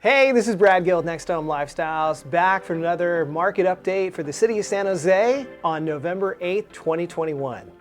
Hey, this is Brad Gill with NextHome Lifestyles, back for another market update for the city of San Jose on November 8th, 2021.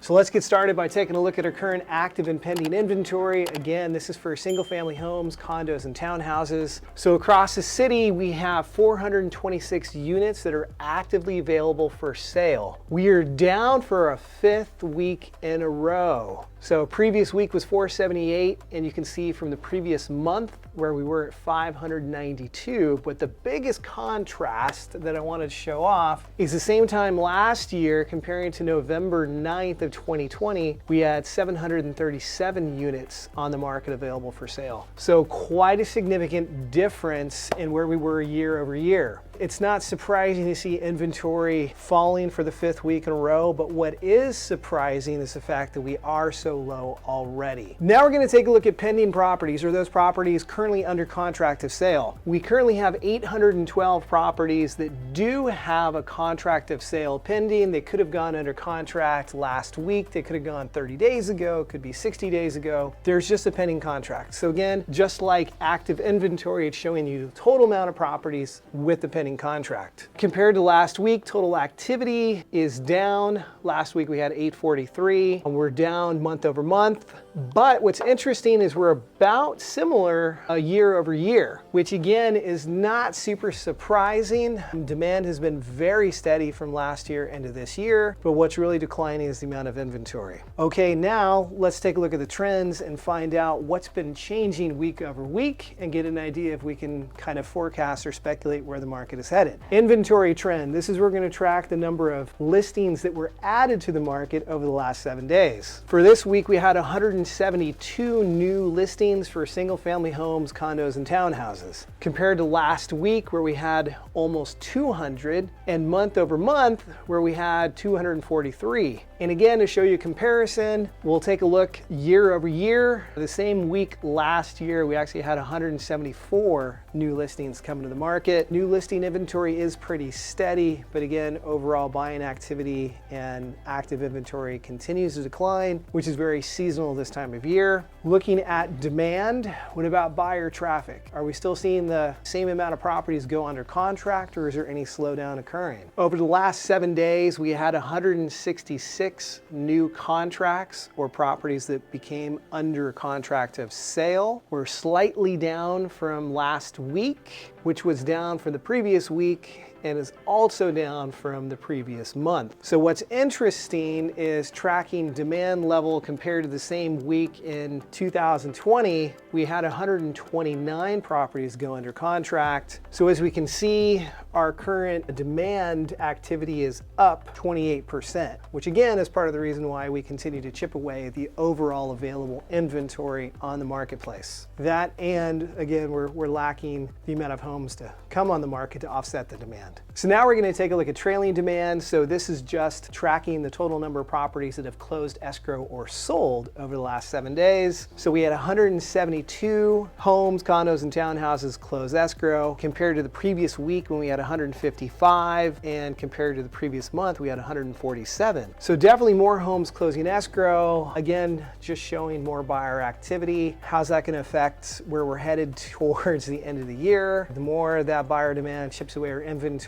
So let's get started by taking a look at our current active and pending inventory. Again, this is for single family homes, condos, and townhouses. So across the city, we have 426 units that are actively available for sale. We are down for a fifth week in a row. So previous week was 478, and you can see from the previous month where we were at 592. But the biggest contrast that I wanted to show off is the same time last year, comparing to November 9th of 2020, we had 737 units on the market available for sale. So quite a significant difference in where we were year over year. It's not surprising to see inventory falling for the fifth week in a row, but what is surprising is the fact that we are so low already. Now we're going to take a look at pending properties, or those properties currently under contract of sale. We currently have 812 properties that do have a contract of sale pending. They could have gone under contract last week. They could have gone 30 days ago. It could be 60 days ago. There's just a pending contract. So again, just like active inventory, it's showing you the total amount of properties with the pending contract. Compared to last week, total activity is down. Last week we had 843, and we're down month over month. But what's interesting is we're about similar year over year, which again is not super surprising. Demand has been very steady from last year into this year, but what's really declining is the amount of inventory. Okay, now let's take a look at the trends and find out what's been changing week over week and get an idea if we can kind of forecast or speculate where the market is headed. Inventory trend. This is where we're going to track the number of listings that were added to the market over the last 7 days. For this week, we had 172 new listings for single family homes, condos, and townhouses, compared to last week where we had almost 200, and month over month where we had 243. And again, to show you a comparison, we'll take a look year over year. The same week last year, we actually had 174 new listings coming to the market. New listing inventory is pretty steady, but again, overall buying activity and active inventory continues to decline, which is very seasonal this time of year. Looking at demand, what about buyer traffic? Are we still seeing the same amount of properties go under contract, or is there any slowdown occurring? Over the last 7 days, we had 166 new contracts or properties that became under contract of sale. We're slightly down from last week, which was down from the previous week, and is also down from the previous month. So what's interesting is tracking demand level compared to the same week in 2020, we had 129 properties go under contract. So as we can see, our current demand activity is up 28%, which again is part of the reason why we continue to chip away at the overall available inventory on the marketplace. That, and again, we're lacking the amount of homes to come on the market to offset the demand. So now we're going to take a look at trailing demand. So this is just tracking the total number of properties that have closed escrow or sold over the last 7 days. So we had 172 homes, condos, and townhouses close escrow, compared to the previous week when we had 155, and compared to the previous month we had 147. So definitely more homes closing escrow. Again, just showing more buyer activity. How's that going to affect where we're headed towards the end of the year? The more that buyer demand chips away our inventory,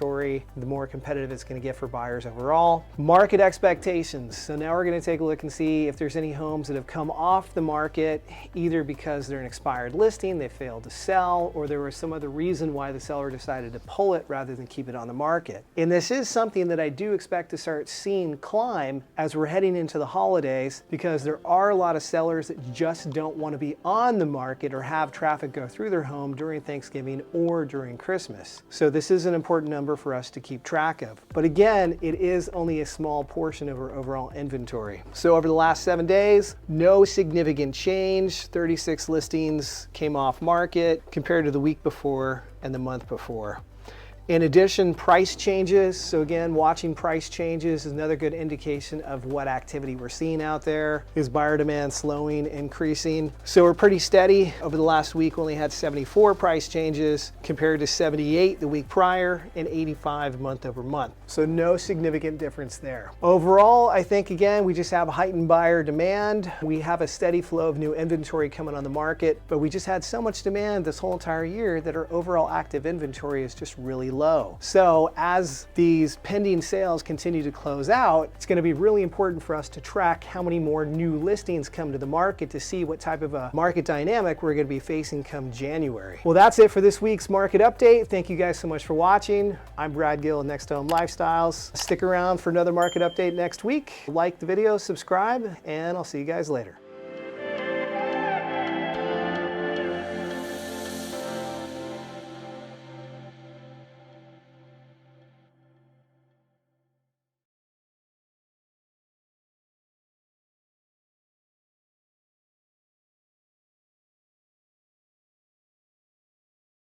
the more competitive it's going to get for buyers overall. Market expectations. So now we're going to take a look and see if there's any homes that have come off the market, either because they're an expired listing, they failed to sell, or there was some other reason why the seller decided to pull it rather than keep it on the market. And this is something that I do expect to start seeing climb as we're heading into the holidays, because there are a lot of sellers that just don't want to be on the market or have traffic go through their home during Thanksgiving or during Christmas. So this is an important number for us to keep track of. But again, it is only a small portion of our overall inventory. So over the last 7 days, no significant change. 36 listings came off market compared to the week before and the month before. In addition, price changes. So again, watching price changes is another good indication of what activity we're seeing out there. Is buyer demand slowing, increasing? So we're pretty steady. Over the last week, we only had 74 price changes compared to 78 the week prior and 85 month over month. So no significant difference there. Overall, I think again, we just have a heightened buyer demand. We have a steady flow of new inventory coming on the market, but we just had so much demand this whole entire year that our overall active inventory is just really low. So as these pending sales continue to close out, it's going to be really important for us to track how many more new listings come to the market to see what type of a market dynamic we're going to be facing come January. Well, that's it for this week's market update. Thank you guys so much for watching. I'm Brad Gill, NextHome Lifestyles. Stick around for another market update next week. Like the video, subscribe, and I'll see you guys later.